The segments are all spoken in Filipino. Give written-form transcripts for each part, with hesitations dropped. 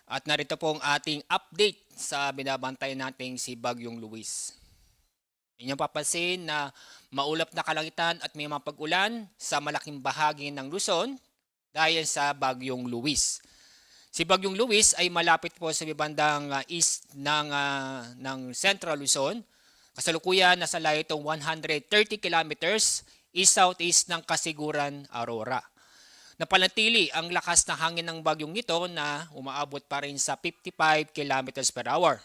At narito po ang ating update sa binabantay nating si Bagyong Luis. Inyong papansin na maulap na kalangitan at may mga pag-ulan sa malaking bahagi ng Luzon dahil sa Bagyong Luis. Si Bagyong Luis ay malapit po sa bandang east ng Central Luzon. Kasalukuyan nasa layo itong 130 kilometers east-southeast ng Kasiguran, Aurora. Napanatili ang lakas ng hangin ng bagyong ito na umaabot pa rin sa 55 kilometers per hour.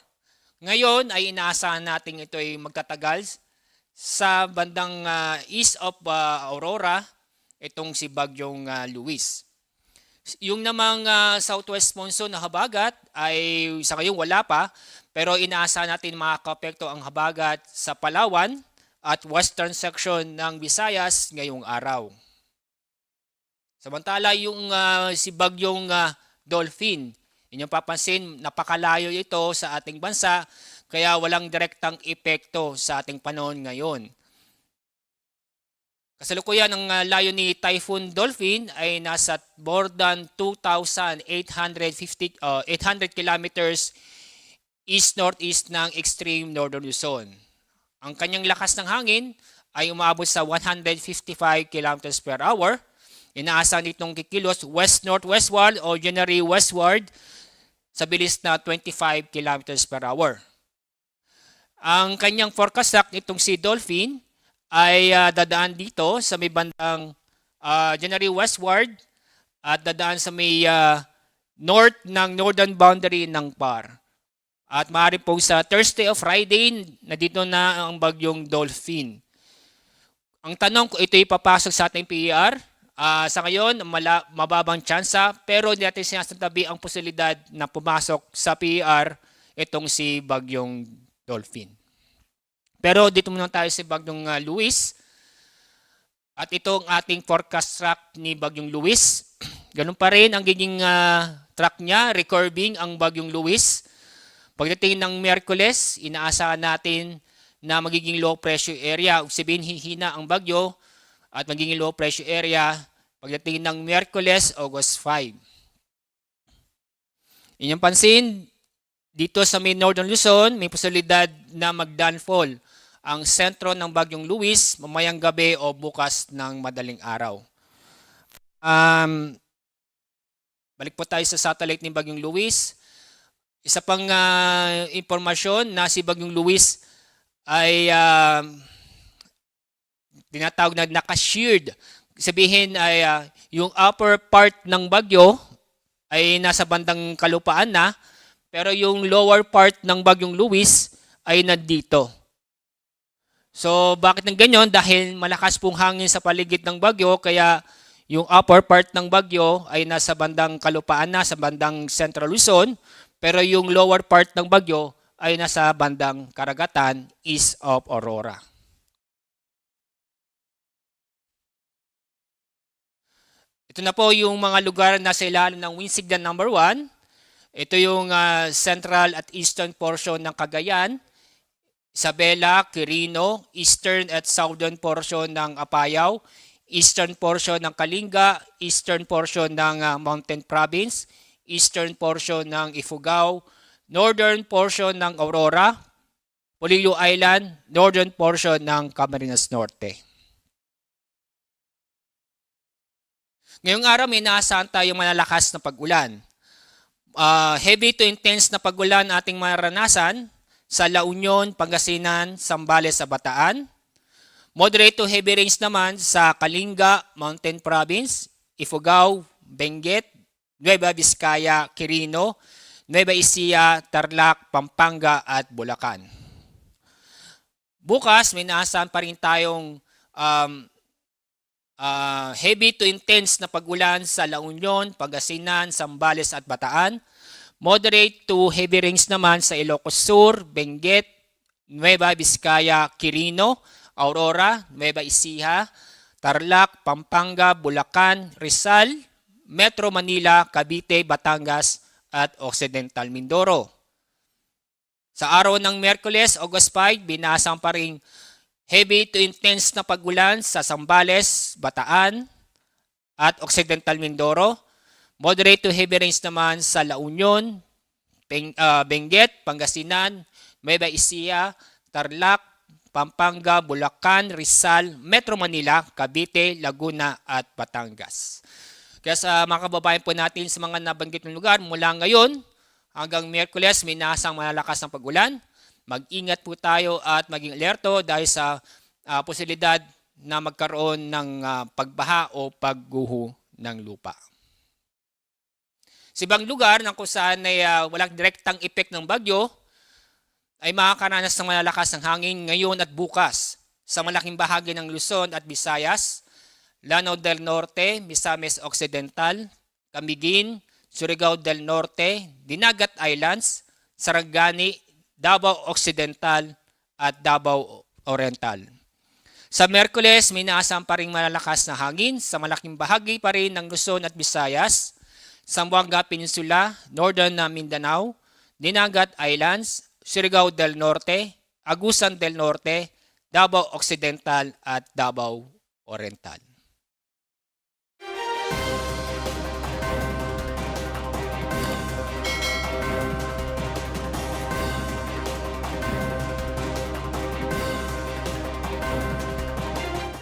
Ngayon ay inaasahan natin ito ay magtatagal sa bandang east of Aurora, itong si Bagyong Luis. Yung namang southwest monsoon na habagat ay sa ngayon wala pa, pero inaasahan natin makakapekto ang habagat sa Palawan at western section ng Visayas ngayong araw. Samantala yung si Bagyong Dolphin, inyong papansin napakalayo ito sa ating bansa kaya walang direktang epekto sa ating panahon ngayon. Kasalukuyan ang layo ni Typhoon Dolphin ay nasa more than 2,800 kilometers east-northeast ng extreme northern Luzon. Ang kanyang lakas ng hangin ay umabot sa 155 kilometers per hour. Inaasahan itong kikilos west-northwestward o generally westward sa bilis na 25 kilometers per hour. Ang kanyang forecast track nitong si Dolphin ay dadaan dito sa may bandang generally westward at dadaan sa may north ng northern boundary ng PAR. At maaari po sa Thursday o Friday na dito na ang Bagyong Dolphin. Ang tanong kung ito ipapasok sa ating PER, sa ngayon, mababang tsansa pero hindi natin sinasabi ang posibilidad na pumasok sa PER itong si Bagyong Dolphin. Pero dito muna tayo si Bagyong Luis. At ito ang ating forecast track ni Bagyong Luis. Ganun pa rin ang giging track niya, recurving ang Bagyong Luis. Pagdating ng Miyerkules, inaasahan natin na magiging low pressure area. Sabihin hihina ang bagyo at magiging low pressure area pagdating ng Miyerkules, August 5. Inyong pansin, dito sa may Northern Luzon, may posibilidad na mag-downfall ang sentro ng Bagyong Luis mamayang gabi o bukas ng madaling araw. Balik po tayo sa satellite ni Bagyong Luis. Isa pang impormasyon na si Bagyong Luis ay tinatawag na naka-sheared. Sabihin ay yung upper part ng bagyo ay nasa bandang kalupaan na, pero yung lower part ng Bagyong Luis ay nandito. So bakit ng ganyan? Dahil malakas pong hangin sa paligid ng bagyo, kaya yung upper part ng bagyo ay nasa bandang kalupaan na, sa bandang Central Luzon, pero yung lower part ng bagyo ay nasa bandang karagatan, east of Aurora. Ito na po yung mga lugar na sa ilalim ng wind signal number 1. Ito yung central at eastern portion ng Cagayan, Isabela, Quirino, eastern at southern portion ng Apayao, eastern portion ng Kalinga, eastern portion ng Mountain Province, eastern portion ng Ifugao, northern portion ng Aurora, Polillo Island, northern portion ng Camarines Norte. Ngayong araw may inaasahan tayong malalakas na pag-ulan. Heavy to intense na pag-ulan ating maranasan sa La Union, Pangasinan, Zambales sa Bataan. Moderate to heavy rains naman sa Kalinga, Mountain Province, Ifugao, Benguet, Nueva Vizcaya, Quirino, Nueva Ecija, Tarlac, Pampanga at Bulacan. Bukas may inaasahan pa rin tayong heavy to intense na pag-ulan sa La Union, Pangasinan, Zambales at Bataan. Moderate to heavy rains naman sa Ilocos Sur, Benguet, Nueva Vizcaya, Quirino, Aurora, Nueva Ecija, Tarlac, Pampanga, Bulacan, Rizal, Metro Manila, Cavite, Batangas at Occidental Mindoro. Sa araw ng Miyerkules, August 5, binasang pa rin heavy to intense na pag-ulan sa Zambales, Bataan at Occidental Mindoro. Moderate to heavy rains naman sa La Union, Benguet, Pangasinan, Nueva Ecija, Tarlac, Pampanga, Bulacan, Rizal, Metro Manila, Cavite, Laguna at Batangas. Kaya sa mga kababayan po natin sa mga nabanggit ng lugar, mula ngayon hanggang Miyerkules may nasang malalakas ng pag-ulan. Mag-ingat po tayo at maging alerto dahil sa posibilidad na magkaroon ng pagbaha o pagguho ng lupa. Sa ibang lugar na kung saan ay walang direktang epek ng bagyo, ay makakaranas ng malalakas ng hangin ngayon at bukas sa malaking bahagi ng Luzon at Visayas, Lanao del Norte, Misamis Occidental, Camiguin, Surigao del Norte, Dinagat Islands, Sarangani, Davao Occidental at Davao Oriental. Sa Miyerkules, may naasam pa rin malalakas na hangin sa malaking bahagi pa rin ng Luzon at Visayas, Zamboanga Peninsula, Northern Mindanao, Dinagat Islands, Surigao del Norte, Agusan del Norte, Davao Occidental at Davao Oriental.